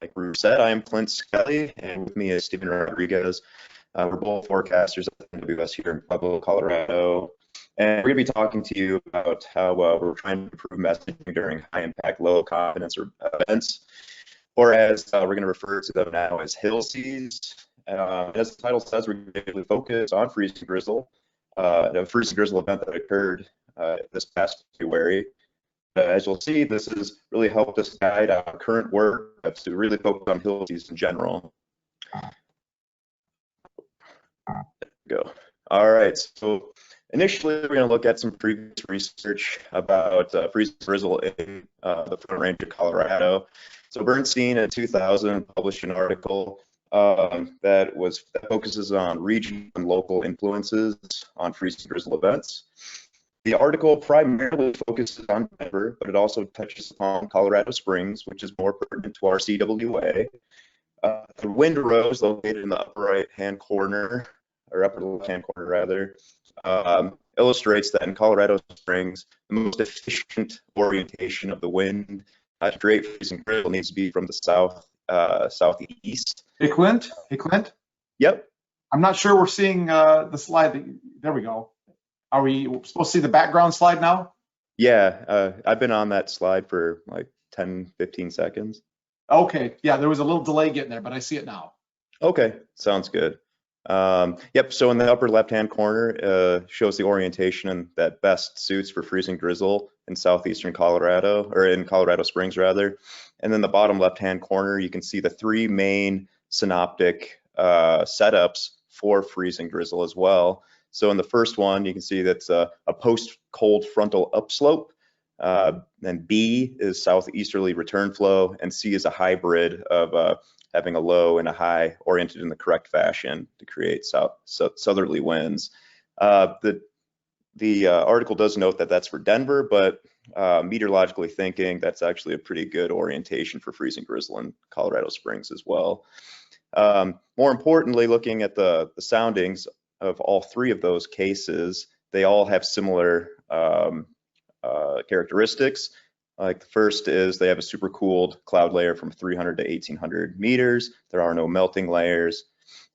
like Bruce said, I am Klint Skelly, and with me is Stephen Rodriguez. We're both forecasters at the NWS here in Pueblo, Colorado. And we're going to be talking to you about how we're trying to improve messaging during high-impact, low-confidence events, or as we're going to refer to them now as HILCEs. As the title says, we're going to focus on freezing drizzle, a freezing drizzle event that occurred this past February. As you'll see, this has really helped us guide our current work to really focus on HILCEs in general. There we go. All right, so initially we're going to look at some previous research about freezing drizzle in the Front Range of Colorado. So Bernstein in 2000 published an article that focuses on regional and local influences on freezing drizzle events. The article primarily focuses on Denver, but it also touches upon Colorado Springs, which is more pertinent to our CWA. The windrows located in the upper right-hand corner, or upper left-hand corner rather, illustrates that in Colorado Springs, the most efficient orientation of the wind to create freezing drizzle needs to be from the southeast. Hey, Klint? Hey, Klint? Yep. I'm not sure we're seeing the slide. There we go. Are we supposed to see the background slide now? Yeah, I've been on that slide for like 10, 15 seconds. Okay, yeah, there was a little delay getting there, but I see it now. Okay, sounds good. Yep, so in the upper left-hand corner shows the orientation that best suits for freezing drizzle in southeastern Colorado, or in Colorado Springs rather. And then the bottom left-hand corner, you can see the three main synoptic setups for freezing drizzle as well. So in the first one, you can see that's a post-cold frontal upslope. Then B is southeasterly return flow, and C is a hybrid of having a low and a high oriented in the correct fashion to create southerly winds. The article does note that that's for Denver, but meteorologically thinking, that's actually a pretty good orientation for freezing drizzle in Colorado Springs as well. More importantly, looking at the soundings of all three of those cases, they all have similar characteristics. Like the first is they have a supercooled cloud layer from 300 to 1800 meters. There are no melting layers.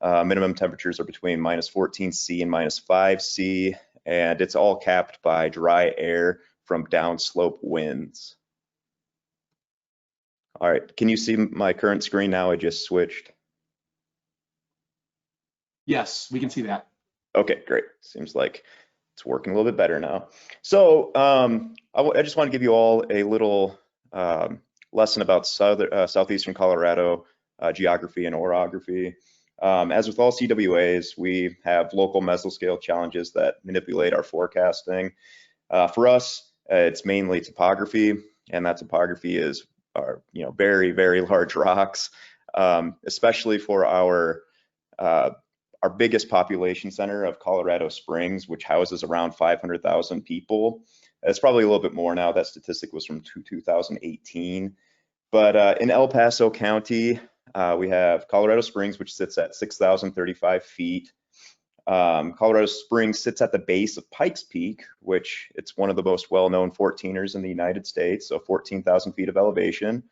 Minimum temperatures are between -14°C and -5°C, and it's all capped by dry air from downslope winds. All right, can you see my current screen now? I just switched. Yes, we can see that. Okay, great. Seems like it's working a little bit better now. So I just want to give you all a little lesson about southeastern Colorado geography and orography. As with all CWAs, we have local mesoscale challenges that manipulate our forecasting. For us, it's mainly topography, and that topography is our very, very large rocks, especially for our biggest population center of Colorado Springs, which houses around 500,000 people. It's probably a little bit more now. That statistic was from 2018. But in El Paso County, we have Colorado Springs, which sits at 6,035 feet. Colorado Springs sits at the base of Pikes Peak, which it's one of the most well-known 14ers in the United States, so 14,000 feet of elevation.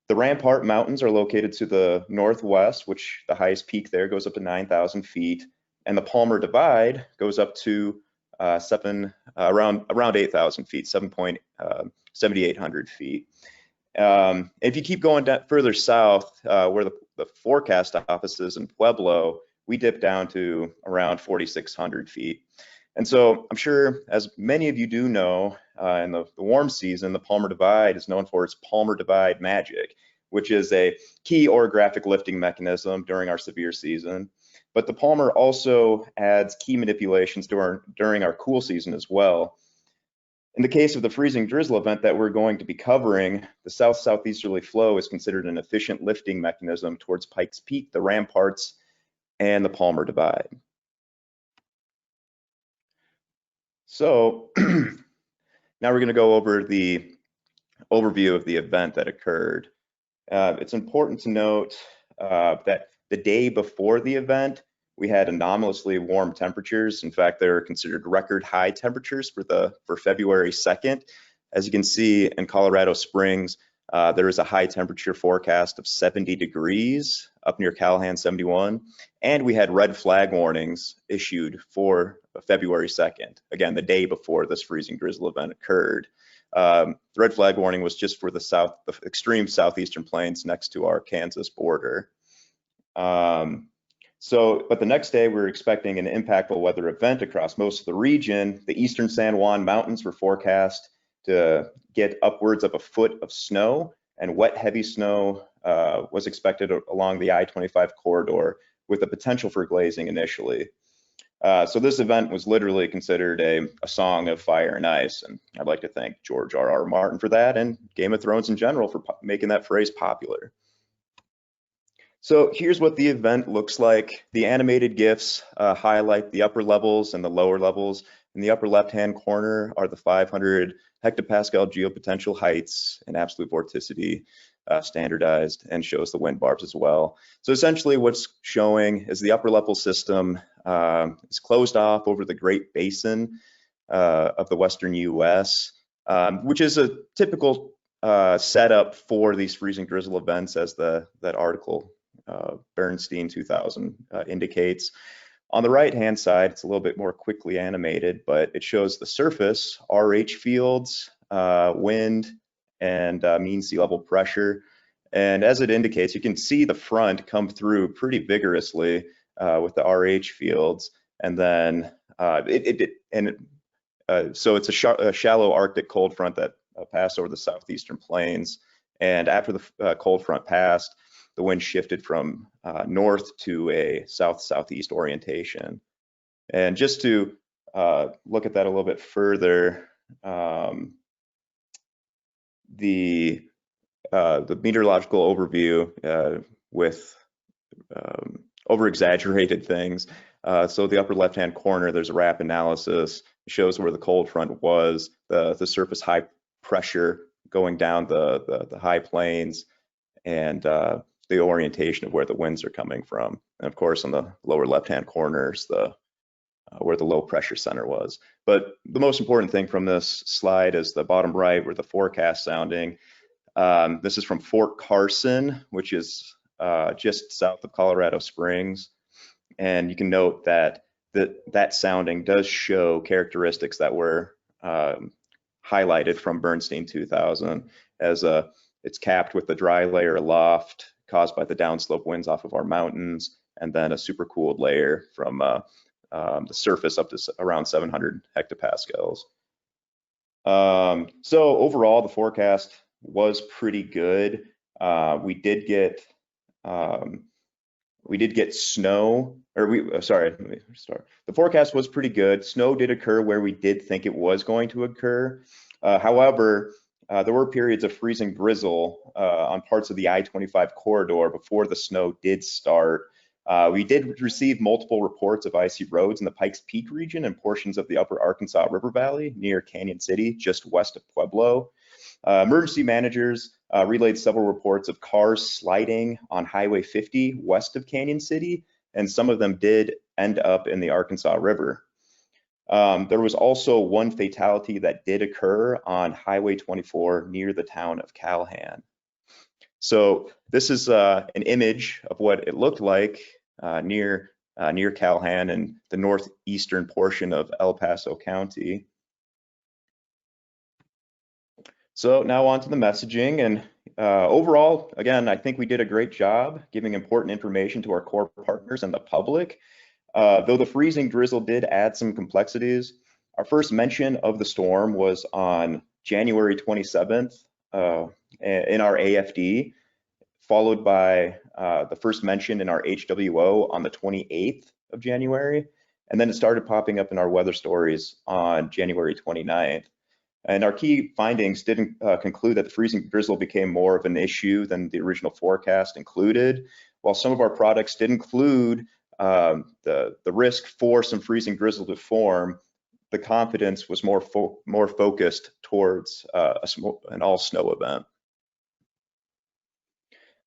The Rampart Mountains are located to the northwest, which the highest peak there goes up to 9,000 feet, and the Palmer Divide goes up to around 8,000 feet, 7,800 feet. If you keep going further south, where the forecast office is in Pueblo, we dip down to around 4,600 feet. And so I'm sure, as many of you do know, in the warm season, the Palmer Divide is known for its Palmer Divide magic, which is a key orographic lifting mechanism during our severe season. But the Palmer also adds key manipulations during our cool season as well. In the case of the freezing drizzle event that we're going to be covering, the south-southeasterly flow is considered an efficient lifting mechanism towards Pikes Peak, the Ramparts, and the Palmer Divide. So now we're going to go over the overview of the event that occurred. It's important to note that the day before the event, we had anomalously warm temperatures. In fact, they were considered record high temperatures for February 2nd. As you can see in Colorado Springs, There is a high temperature forecast of 70 degrees up near Callahan 71, and we had red flag warnings issued for February 2nd, again, the day before this freezing drizzle event occurred. The red flag warning was just for the extreme southeastern plains next to our Kansas border. But the next day, we were expecting an impactful weather event across most of the region. The eastern San Juan Mountains were forecast to get upwards of a foot of snow, and wet, heavy snow was expected along the I-25 corridor with the potential for glazing initially. So this event was literally considered a song of fire and ice, and I'd like to thank George R.R. Martin for that, and Game of Thrones in general for making that phrase popular. So here's what the event looks like. The animated GIFs highlight the upper levels and the lower levels. In the upper left-hand corner are the 500 hectopascal geopotential heights and absolute vorticity standardized, and shows the wind barbs as well. So essentially what's showing is the upper level system is closed off over the Great Basin of the Western US, which is a typical setup for these freezing drizzle events, as that article Bernstein 2000 indicates. On the right-hand side, it's a little bit more quickly animated, but it shows the surface, RH fields, wind, and mean sea level pressure. And as it indicates, you can see the front come through pretty vigorously with the RH fields. And then so it's a shallow Arctic cold front that passed over the southeastern plains. And after the cold front passed, the wind shifted from north to a south-southeast orientation. And just to look at that a little bit further, the meteorological overview with over-exaggerated things. So the upper left-hand corner, there's a RAP analysis. It shows where the cold front was, the surface high pressure going down the high plains, and the orientation of where the winds are coming from. And of course, on the lower left-hand corners, where the low pressure center was. But the most important thing from this slide is the bottom right, where the forecast sounding. This is from Fort Carson, which is just south of Colorado Springs. And you can note that that sounding does show characteristics that were highlighted from Bernstein 2000, as it's capped with the dry layer aloft caused by the downslope winds off of our mountains, and then a supercooled layer from the surface up to around 700 hectopascals. So overall, the forecast was pretty good. We did get snow, sorry, let me start. The forecast was pretty good. Snow did occur where we did think it was going to occur. However, there were periods of freezing drizzle on parts of the I-25 corridor before the snow did start. We did receive multiple reports of icy roads in the Pikes Peak region and portions of the upper Arkansas River Valley near Canyon City, just west of Pueblo. Emergency managers relayed several reports of cars sliding on Highway 50 west of Canyon City, and some of them did end up in the Arkansas River. There was also one fatality that did occur on Highway 24 near the town of Callahan. So this is an image of what it looked like near Callahan in the northeastern portion of El Paso County. So now on to the messaging, and overall, again, I think we did a great job giving important information to our core partners and the public. Though the freezing drizzle did add some complexities, our first mention of the storm was on January 27th in our AFD, followed by the first mention in our HWO on the 28th of January, and then it started popping up in our weather stories on January 29th. And our key findings didn't conclude that the freezing drizzle became more of an issue than the original forecast included. While some of our products did include the risk for some freezing drizzle to form, the confidence was more focused towards an all snow event.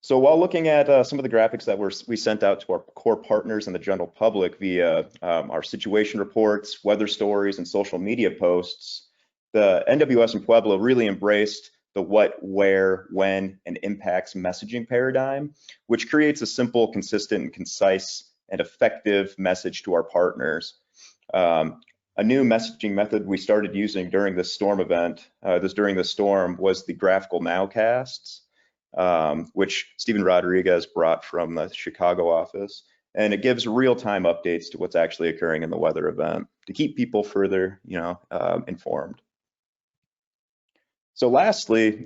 So while looking at some of the graphics that we sent out to our core partners and the general public via our situation reports, weather stories, and social media posts, the NWS and Pueblo really embraced the what, where, when, and impacts messaging paradigm, which creates a simple, consistent, and concise and effective message to our partners. A new messaging method we started using during the storm event, during the storm, was the graphical nowcasts, which Stephen Rodriguez brought from the Chicago office. And it gives real-time updates to what's actually occurring in the weather event to keep people further, informed. So lastly,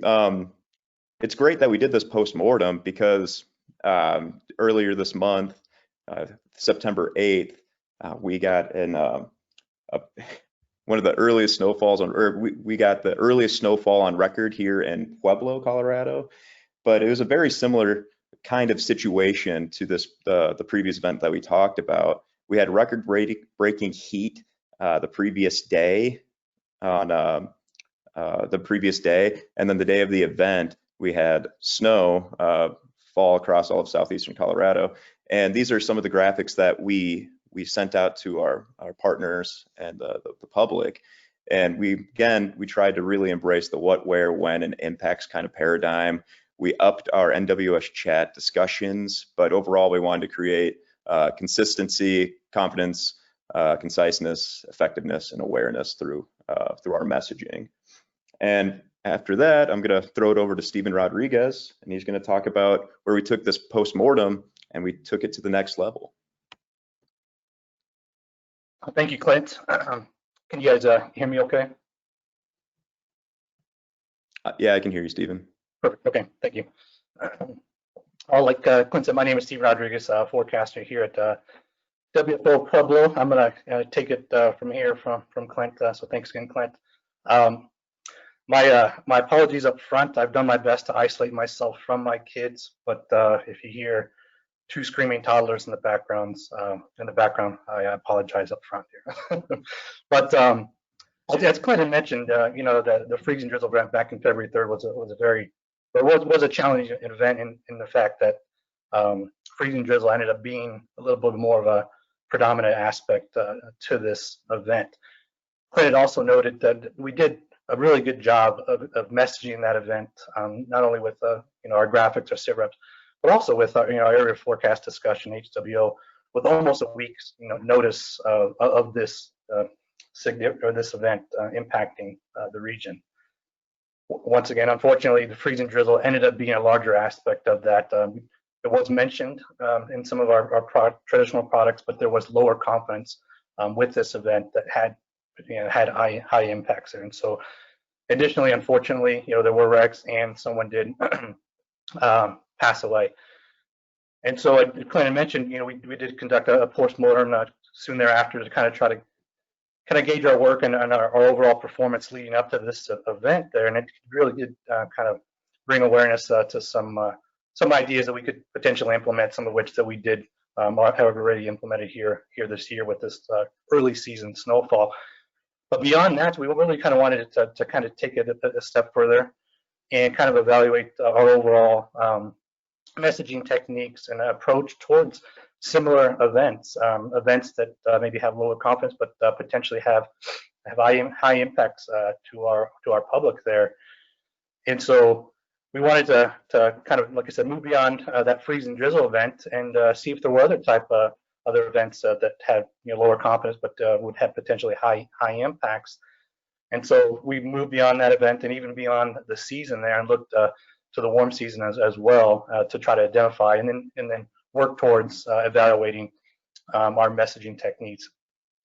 it's great that we did this postmortem because earlier this month, September 8th, we got one of the earliest snowfalls we got the earliest snowfall on record here in Pueblo, Colorado. But it was a very similar kind of situation to the previous event that we talked about. We had record-breaking heat the previous day, and then the day of the event, we had snow fall across all of southeastern Colorado. And these are some of the graphics that we sent out to our partners and the public. And we tried to really embrace the what, where, when, and impacts kind of paradigm. We upped our NWS chat discussions, but overall we wanted to create consistency, confidence, conciseness, effectiveness, and awareness through our messaging. And after that, I'm going to throw it over to Stephen Rodriguez, and he's going to talk about where we took this postmortem and we took it to the next level. Thank you, Clint. Can you guys hear me okay? Yeah, I can hear you, Stephen. Perfect. Okay, thank you. Like Clint said, my name is Stephen Rodriguez, forecaster here at WFO Pueblo. I'm going to take it from here from Clint. So thanks again, Clint. My apologies up front. I've done my best to isolate myself from my kids, but if you hear two screaming toddlers in the background, I apologize up front here. But as Clint had mentioned, the freeze and drizzle event back in February 3rd was a challenging event in the fact that freeze and drizzle ended up being a little bit more of a predominant aspect to this event. Clint had also noted that we did a really good job of messaging that event, not only with our graphics or sit reps, but also with our area forecast discussion, HWO, with almost a week's notice of this this event impacting the region. Once again, unfortunately, the freeze and drizzle ended up being a larger aspect of that. It was mentioned in some of our traditional products, but there was lower confidence with this event that had high impacts there. And so, additionally, unfortunately, there were wrecks and someone did pass away. And so, Clint mentioned, we did conduct a postmortem soon thereafter to kind of try to gauge our work and our overall performance leading up to this event there, and it really did kind of bring awareness to some ideas that we could potentially implement, some of which that we did have already implemented here this year with this early season snowfall. But beyond that, we really kind of wanted to kind of take it a step further and kind of evaluate our overall messaging techniques and approach towards similar events, events that maybe have lower confidence, but potentially have high impacts to our public there. And so we wanted to kind of, like I said, move beyond that freeze and drizzle event and see if there were other events that had lower confidence, but would have potentially high impacts. And so we moved beyond that event and even beyond the season there and looked to the warm season as well to try to identify and then work towards evaluating our messaging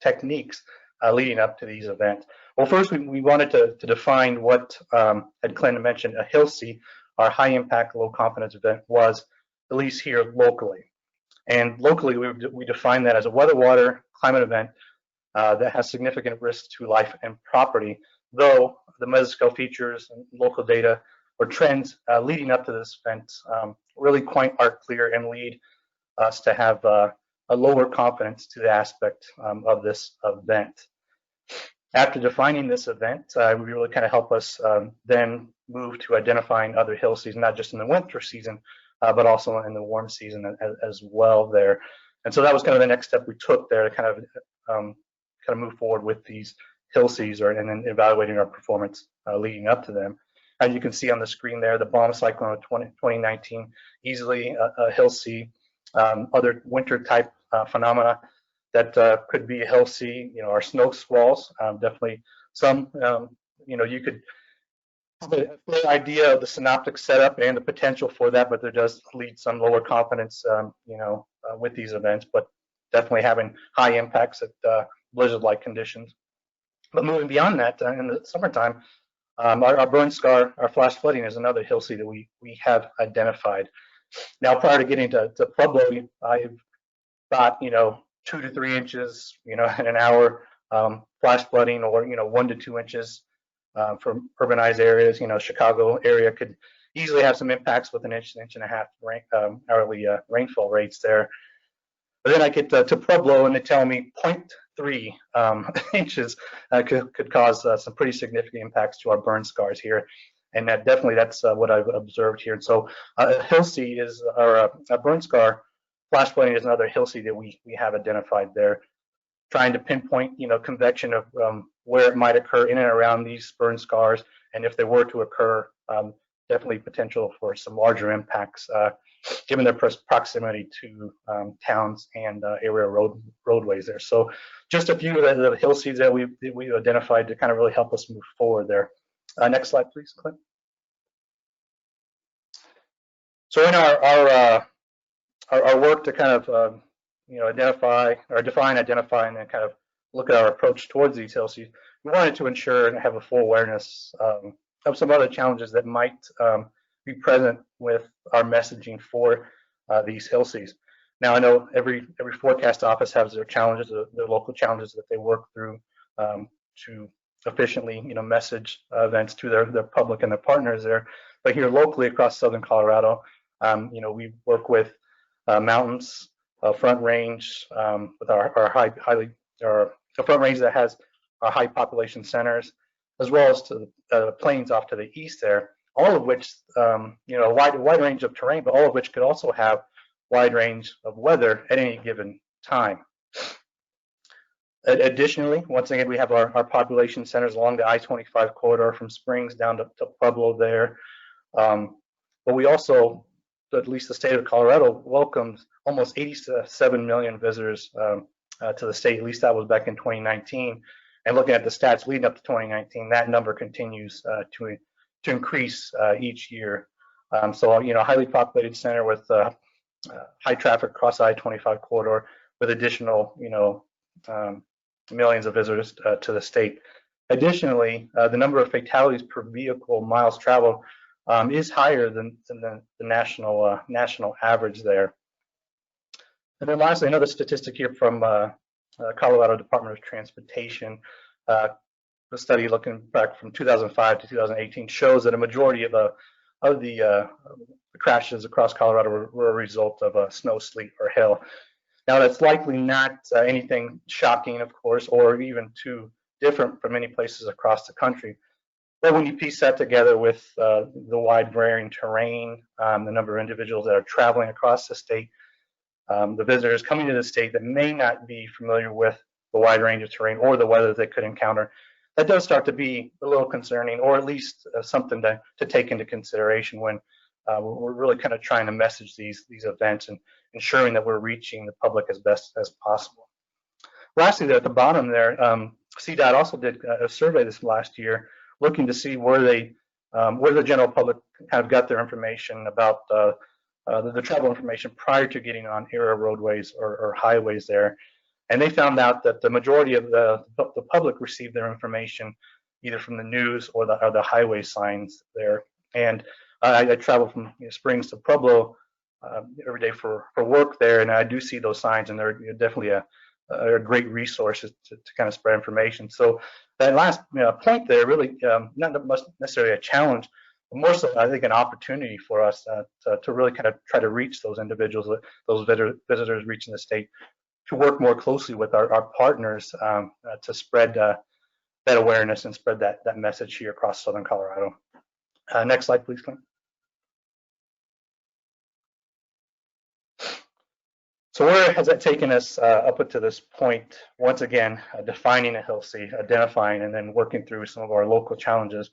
techniques leading up to these events. Well, first we wanted to define what had Clint mentioned a HILCE, our high impact, low confidence event was, at least here locally. And locally, we define that as a weather, water, climate event that has significant risk to life and property, though the mesoscale features and local data or trends leading up to this event really quite are clear and lead us to have a lower confidence to the aspect of this event. After defining this event, we really kind of help us then move to identifying other HILCEs, not just in the winter season, but also in the warm season as well there. And so that was kind of the next step we took there to kind of move forward with these HILCEs and then evaluating our performance leading up to them. As you can see on the screen there, the bomb cyclone of 2019, easily a Hillsie, other winter type phenomena that could be a Hillsie, our snow squalls, definitely some, you could have a clear idea of the synoptic setup and the potential for that, but there does lead some lower confidence, with these events, but definitely having high impacts at blizzard-like conditions. But moving beyond that, in the summertime, our burn scar, our flash flooding is another Hillsie that we have identified. Now, prior to getting to Pueblo, I've got 2 to 3 inches, in an hour, flash flooding, or 1 to 2 inches from urbanized areas. Chicago area could easily have some impacts with an inch and a half hourly rainfall rates there. But then I get to Pueblo and they tell me 0.3 inches could cause some pretty significant impacts to our burn scars here. And that's what I've observed here. And so Hillsie is, or a burn scar, flash flooding is another Hillsie that we have identified there. Trying to pinpoint, convection of where it might occur in and around these burn scars. And if they were to occur, definitely potential for some larger impacts, given their proximity to towns and area roadways there. So just a few of the Hillsies that we identified to kind of really help us move forward there. Next slide, please, Clint. So in our work to kind of identify or define, identify, and then kind of look at our approach towards these Hillsies, we wanted to ensure and have a full awareness of some other challenges that might be present with our messaging for these Hillsies. Now, I know every forecast office has their challenges, their local challenges that they work through to efficiently, message events to their public and their partners there. But here locally across southern Colorado, we work with mountains, Front Range with our Front Range that has our high population centers, as well as to the plains off to the east there, all of which, a wide range of terrain, but all of which could also have wide range of weather at any given time. Additionally, once again, we have our population centers along the I-25 corridor from Springs down to Pueblo there. But we also, at least the state of Colorado, welcomes almost 87 million visitors to the state. At least that was back in 2019. And looking at the stats leading up to 2019, that number continues to increase each year. So, highly populated center with high traffic across the I-25 corridor, with additional, millions of visitors to the state. Additionally, the number of fatalities per vehicle miles traveled is higher than the national average there. And then lastly, another statistic here from Colorado Department of Transportation. The study looking back from 2005 to 2018 shows that a majority of the crashes across Colorado were a result of snow, sleet, or hail. Now, that's likely not anything shocking, of course, or even too different from many places across the country. But when you piece that together with the wide varying terrain, the number of individuals that are traveling across the state, the visitors coming to the state that may not be familiar with the wide range of terrain or the weather they could encounter, that does start to be a little concerning, or at least something to take into consideration when we're really kind of trying to message these events and ensuring that we're reaching the public as best as possible. Lastly, there at the bottom there, CDOT also did a survey this last year, looking to see where the general public have got their information about the travel information prior to getting on area roadways or highways there. And they found out that the majority of the public received their information either from the news or the highway signs there. And I travel from Springs to Pueblo every day for work there, and I do see those signs, and they're definitely a great resource to kind of spread information. So that last point there, really not necessarily a challenge, but more so I think an opportunity for us to really kind of try to reach those individuals, those visitors reaching the state, to work more closely with our partners to spread that awareness and spread that message here across southern Colorado. Next slide, please, Clint. So where has that taken us up to this point? Once again, defining a Hillsie, identifying, and then working through some of our local challenges.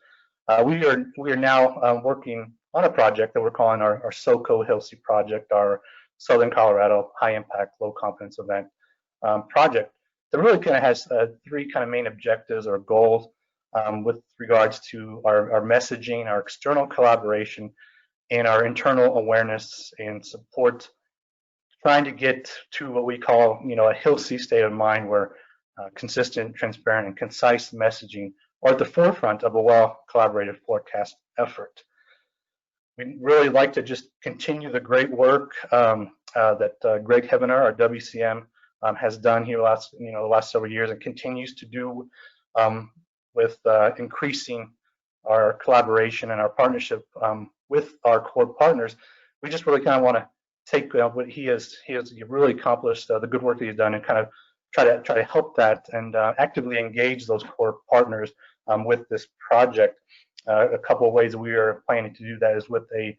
We are now working on a project that we're calling our Soco Hillsie project, our Southern Colorado High Impact Low Confidence Event project that really kind of has three kind of main objectives or goals with regards to our messaging, our external collaboration, and our internal awareness and support, trying to get to what we call, a Hillsie state of mind where consistent, transparent, and concise messaging are at the forefront of a well-collaborated forecast effort. We'd really like to just continue the great work that Greg Hevener, our WCM, has done here the last several years and continues to do with increasing our collaboration and our partnership with our core partners. We just really kind of want to take what he has really accomplished, the good work that he's done, and kind of try to help that and actively engage those core partners with this project. A couple of ways that we are planning to do that is with a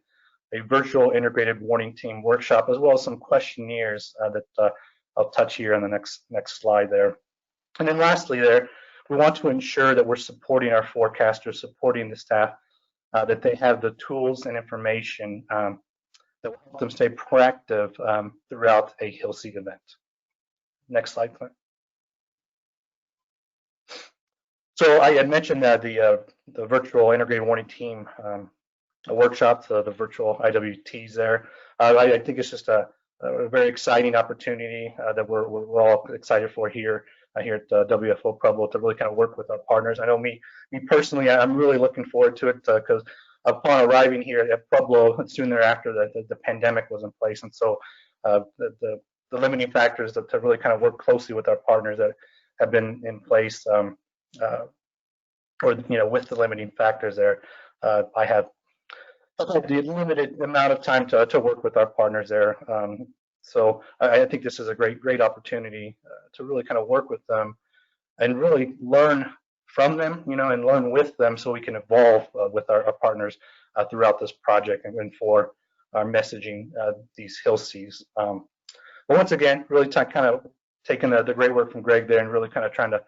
virtual integrated warning team workshop, as well as some questionnaires that I'll touch here on the next slide there. And then lastly there, we want to ensure that we're supporting our forecasters, supporting the staff, that they have the tools and information that will help them stay proactive throughout a Hillsie event. Next slide, Clint. So I had mentioned that the virtual integrated warning team workshop, the virtual IWTs there. I think it's just a very exciting opportunity that we're all excited for here at WFO Pueblo to really kind of work with our partners. I know me personally, I'm really looking forward to it because upon arriving here at Pueblo, soon thereafter, the pandemic was in place, and so the limiting factors to really kind of work closely with our partners that have been in place, with the limiting factors there, I have the limited amount of time to work with our partners there. So I think this is a great opportunity to really kind of work with them and really learn from them, and learn with them so we can evolve with our partners throughout this project and for our messaging these Hillsies. But once again, really kind of taking the great work from Greg there and really kind of trying to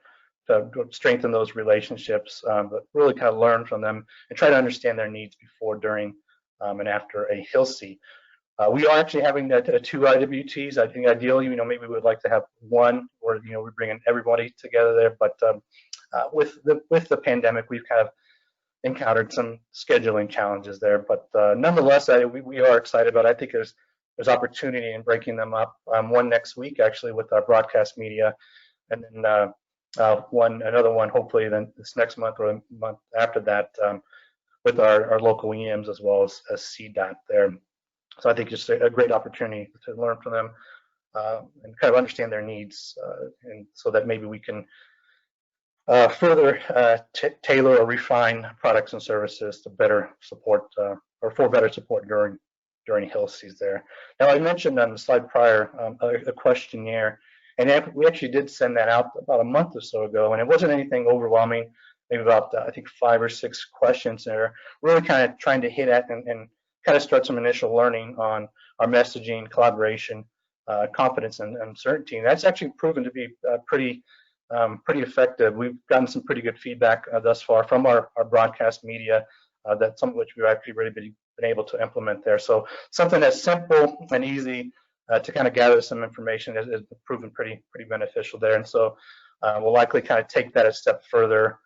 strengthen those relationships, but really kind of learn from them and try to understand their needs before, during, and after a Hillsie. We are actually having two IWTs. I think ideally, maybe we would like to have one where, we bring in everybody together there. But with the pandemic, we've kind of encountered some scheduling challenges there. But nonetheless, we are excited about it. I think there's opportunity in breaking them up. One next week, actually, with our broadcast media, and then another one hopefully then this next month or a month after that with our local EMs as well as CDOT there. So I think just a great opportunity to learn from them and kind of understand their needs, and so that maybe we can further tailor or refine products and services to better support or for better support during Hillsies there. Now I mentioned on the slide prior a questionnaire, and we actually did send that out about a month or so ago, and it wasn't anything overwhelming. Maybe about I think 5 or 6 questions there, really kind of trying to hit at and kind of start some initial learning on our messaging, collaboration, confidence, and certainty. And that's actually proven to be pretty effective. We've gotten some pretty good feedback thus far from our broadcast media, that some of which we've actually really been able to implement there. So something that's simple and easy to kind of gather some information has proven pretty beneficial there. And so we'll likely kind of take that a step further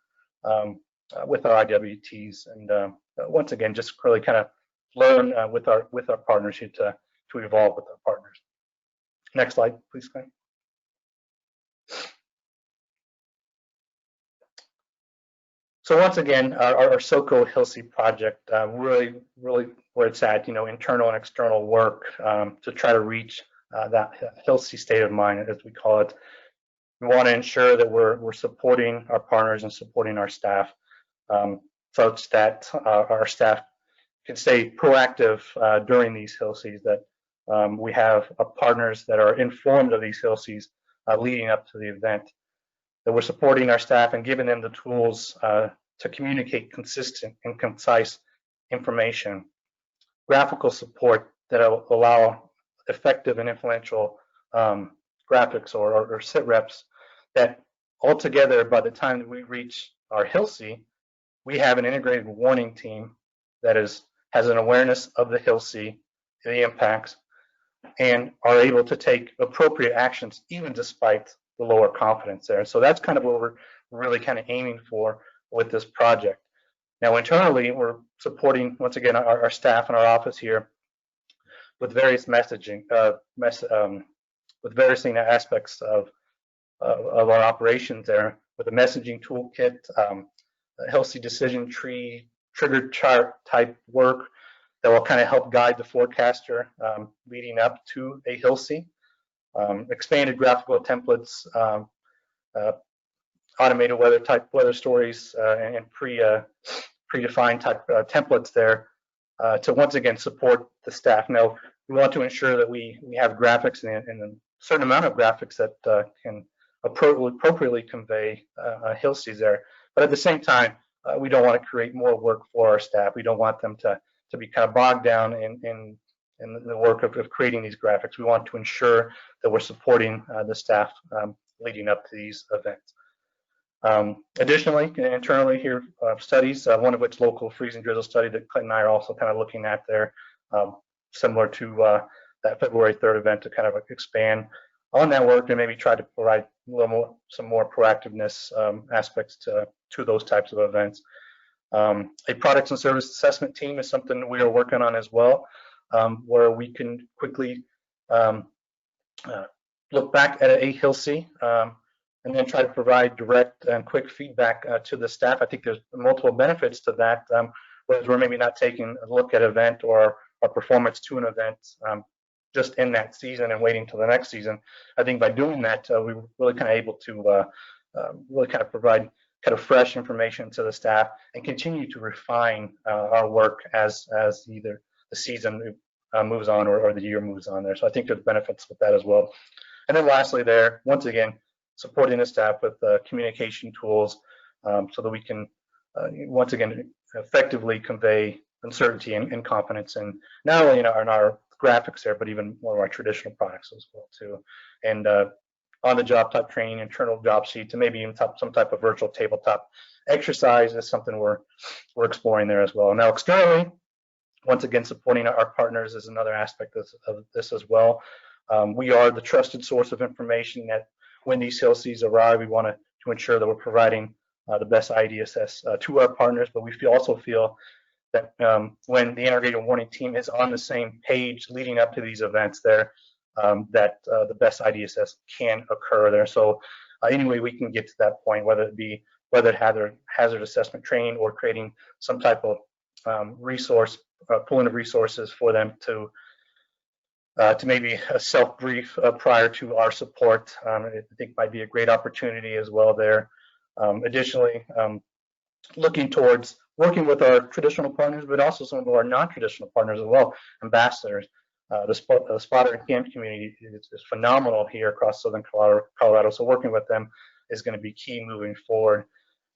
with our IWTs, and once again, just really kind of learn with our partners here to evolve with our partners. Next slide, please, Clint. So once again, our Soco Hillsie project, really where it's at, internal and external work to try to reach that Hillsie state of mind, as we call it. We want to ensure that we're supporting our partners and supporting our staff, such that our staff can stay proactive during these Hillsies, that we have partners that are informed of these Hillsies leading up to the event, that we're supporting our staff and giving them the tools to communicate consistent and concise information, graphical support that will allow effective and influential graphics or sit reps that altogether, by the time that we reach our Hillsie, we have an integrated warning team that has an awareness of the Hillsie, the impacts, and are able to take appropriate actions even despite the lower confidence there. So that's kind of what we're really kind of aiming for with this project. Now internally, we're supporting, once again, our staff in our office here with various messaging, with various aspects of our operations there, with a messaging toolkit, a Hillsie decision tree, trigger chart type work that will kind of help guide the forecaster leading up to a Hillsie, expanded graphical templates, automated weather stories, and predefined type templates there to once again support the staff. Now we want to ensure that we have graphics and a certain amount of graphics that can appropriately convey Hillsies there, but at the same time we don't want to create more work for our staff. We don't want them to be kind of bogged down in the work of creating these graphics. We want to ensure that we're supporting the staff leading up to these events. Additionally, internally here, studies, one of which local freeze and drizzle study that Klint and I are also kind of looking at there, similar to that February 3rd event, to kind of expand on that work and maybe try to provide a little more, some more proactiveness aspects to those types of events. A products and service assessment team is something we are working on as well, where we can quickly look back at a Hillsie and then try to provide direct and quick feedback to the staff. I think there's multiple benefits to that, whereas we're maybe not taking a look at an event or a performance to an event just in that season and waiting till the next season. I think by doing that, we were really kind of able to really kind of provide kind of fresh information to the staff and continue to refine our work as either the season moves on or the year moves on there. So I think there's benefits with that as well. And then lastly there, once again, supporting the staff with communication tools so that we can, once again, effectively convey uncertainty and confidence in not only in our graphics there, but even more of our traditional products as well too. And on the job type training, internal job sheets, and maybe even some type of virtual tabletop exercise is something we're exploring there as well. Now externally, once again, supporting our partners is another aspect of this as well. We are the trusted source of information that when these Hillsies arrive, we want to ensure that we're providing the best IDSS to our partners, but we also feel that when the integrated warning team is on the same page leading up to these events there, that the best IDSS can occur there. So any way we can get to that point, whether it be hazard assessment training or creating some type of resource, pooling of resources for them to maybe a self-brief prior to our support, I think might be a great opportunity as well there. Additionally, looking towards working with our traditional partners, but also some of our non-traditional partners as well, ambassadors. The spotter and camp community is phenomenal here across Southern Colorado, so working with them is going to be key moving forward.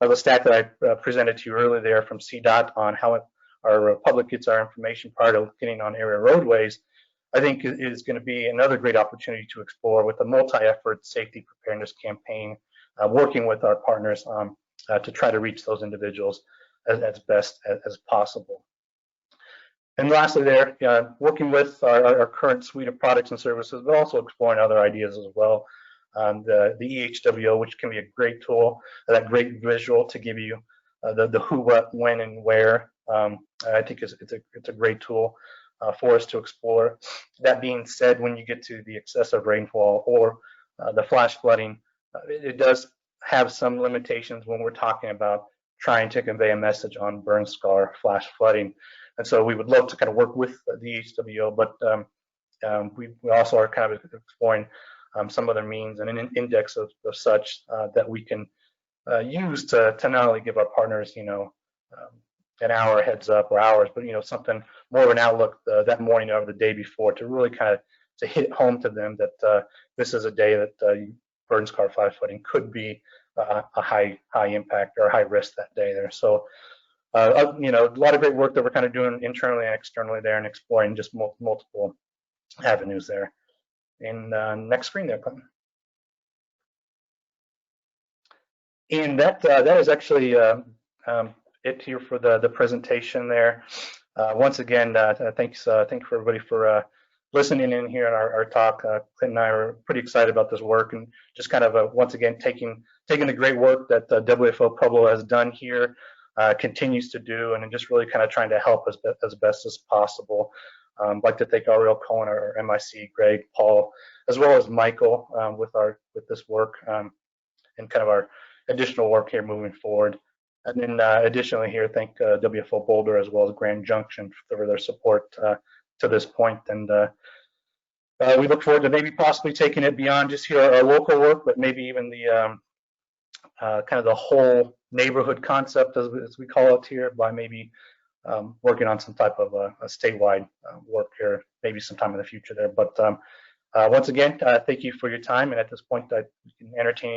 The stat that I presented to you earlier there from CDOT on how our public gets our information prior to getting on area roadways, I think is going to be another great opportunity to explore with a multi-effort safety preparedness campaign, working with our partners to try to reach those individuals as best as possible. And lastly there, working with our current suite of products and services, but also exploring other ideas as well. The EHWO, which can be a great tool, that great visual to give you the who, what, when, and where. I think it's a great tool for us to explore. That being said, when you get to the excessive rainfall or the flash flooding, it does have some limitations when we're talking about trying to convey a message on burn scar flash flooding. And so we would love to kind of work with the HWO, but we also are kind of exploring some other means and an index of such that we can use to not only give our partners, an hour heads up or hours, but something more of an outlook that morning or the day before to really kind of to hit home to them that this is a day that burn scar flash flooding could be a high impact or high risk that day there. So a lot of great work that we're kind of doing internally and externally there and exploring just multiple avenues there. And next screen there, Clinton. And that is actually it here for the presentation there. Once again, thanks for everybody for listening in here on our talk. Klint and I are pretty excited about this work, and just kind of once again taking the great work that WFO Pueblo has done here, continues to do, and just really kind of trying to help as best as possible. I'd like to thank Ariel Cohen, our MIC, Greg, Paul, as well as Michael with this work and kind of our additional work here moving forward. And then additionally here, thank WFO Boulder as well as Grand Junction for their support to this point. And we look forward to maybe possibly taking it beyond just here our local work, but maybe even the kind of the whole neighborhood concept, as we call it here, by maybe working on some type of a statewide work here, maybe sometime in the future there. But once again, thank you for your time. And at this point, we can entertain